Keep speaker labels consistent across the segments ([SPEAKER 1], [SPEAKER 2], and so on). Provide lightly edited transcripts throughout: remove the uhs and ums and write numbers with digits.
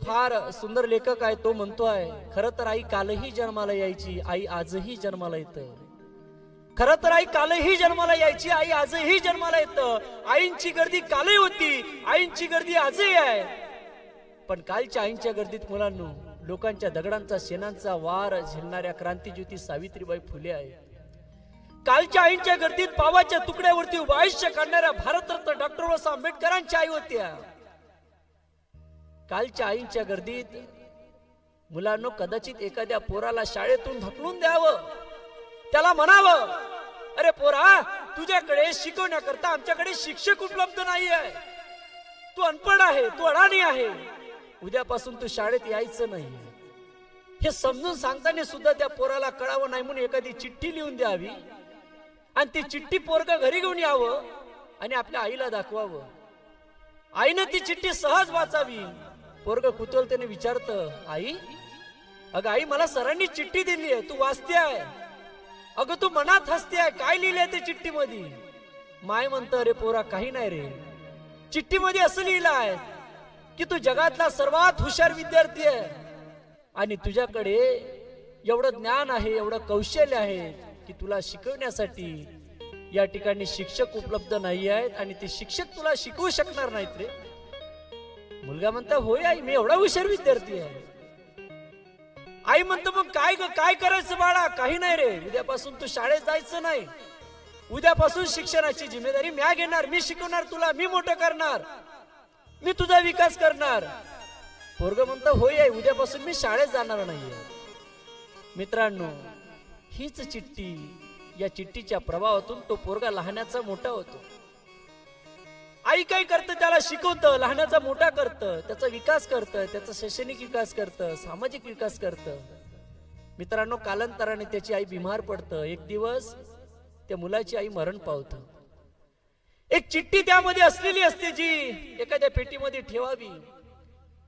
[SPEAKER 1] फार सुंदर लेखक आहे, तो म्हणतोय खरं तर आई कालही जन्माला यायची, आई आजही जन्माला येतं. खरं तर आई कालही जन्माला यायची, आई आजही जन्माला येतं. आईंची गर्दी कालही होती, आईंची गर्दी आजही आहे. पण कालच्या आईंच्या गर्दीत मुलांनो लोकांच्या दगडांचा शेणांचा वार झेलणाऱ्या क्रांतीज्योती सावित्रीबाई फुले आहे. कालच्या आईंच्या गर्दीत पावाच्या तुकड्यावरती उभं आयुष्य काढणाऱ्या भारतरत्न डॉक्टर बाबासाहेब आंबेडकरांची आई होत्या. कालच्या आईंच्या गर्दीत मुलांनो कदाचित एखाद्या पोराला शाळेतून ढकलून द्यावं, त्याला म्हणावं अरे पोरा तुझ्याकडे शिकवण्याकरता आमच्याकडे शिक्षक उपलब्ध नाही आहे, तू अनपढ आहे, तू अडाणी आहे, उद्यापासून तू शाळेत यायचं नाही. हे समजून सांगताना सुद्धा त्या पोराला कळावं नाही म्हणून एखादी चिठ्ठी लिहून द्यावी आणि ती चिठ्ठी पोरगा घरी घेऊन यावं आणि आपल्या आईला दाखवावं. आईनं ती चिठ्ठी सहज वाचावी. पोरग कुतूहलतेने विचारतं आई, अगं आई मला सरांनी चिठ्ठी दिली आहे, तू वाचते आहे, अगं तू मनात हसते आहे, काय लिहिलंय ते चिठ्ठी मध्ये? माय म्हणतं अरे पोरा काही नाही रे, चिठ्ठी मध्ये असं लिहिलं आहे की तू जगातला सर्वात हुशार विद्यार्थी आहे आणि तुझ्याकडे एवढं ज्ञान आहे, एवढं कौशल्य आहे की तुला शिकवण्यासाठी या ठिकाणी शिक्षक उपलब्ध नाही आहेत आणि ते शिक्षक तुला शिकवू शकणार नाहीत रे. मुलगा म्हणता होय आई मी एवढा हुशार विद्यार्थी आहे. आई म्हणतो मग काय करायचं बाळा? काही नाही रे, उद्यापासून तू शाळेत जायचं नाही, उद्यापासून शिक्षणाची जिम्मेदारी मी घेणार, मी शिकवणार तुला, मी मोठं करणार, मी तुझा विकास करणार. पोरग म्हणतं होय आई उद्यापासून मी शाळेत जाणार नाहीये. मित्रांनो हीच चिठ्ठी, या चिठ्ठीच्या प्रभावातून तो पोरगा लहानाचा मोठा होतो. आई काय करतं? त्याला शिकवतं, लहानाचा मोठा करतं, त्याचा विकास करतं, त्याचा शैक्षणिक विकास करतं, सामाजिक विकास करतं. मित्रांनो कालांतराने त्याची आई बिमार पडतं. एक दिवस त्या मुलाची आई मरण पावतं. एक चिठ्ठी त्यामध्ये असलेली असते जी एखाद्या पेटीमध्ये ठेवावी.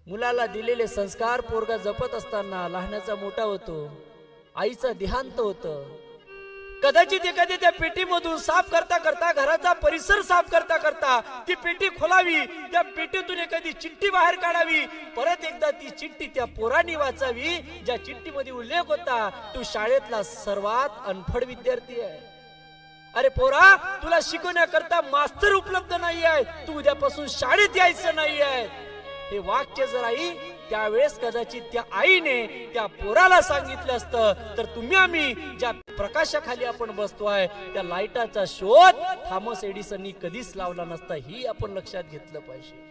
[SPEAKER 1] मुलाला दिलेले संस्कार पोरगा जपत असताना लहानाचा मोठा होतो, आईचा देहांत होतं. कदाचित एखाद्या त्या पेटीमधून साफ करता करता, घराचा परिसर साफ करता करता ती पेटी खोलावी, त्या पेटीतून एखादी चिठ्ठी बाहेर काढावी, परत एकदा ती चिठ्ठी त्या पोराने वाचावी ज्या चिठ्ठीमध्ये उल्लेख होता तू शाळेतला सर्वात अनफड विद्यार्थी आहे. अरे पोरा तुला शिकवण्याकरता मास्तर उपलब्ध नाही आहे, तू उद्यापासून शाळेत यायचं नाही आहे. हे वाक्य जर आई त्यावेळेस कदाचित त्या आईने त्या पोराला सांगितलं असतं तर तुम्ही आम्ही ज्या प्रकाशाखाली आपण बसतोय त्या लाईटाचा शोध थॉमस एडिसननी कधीच लावला नसता. ही आपण लक्षात घेतलं पाहिजे.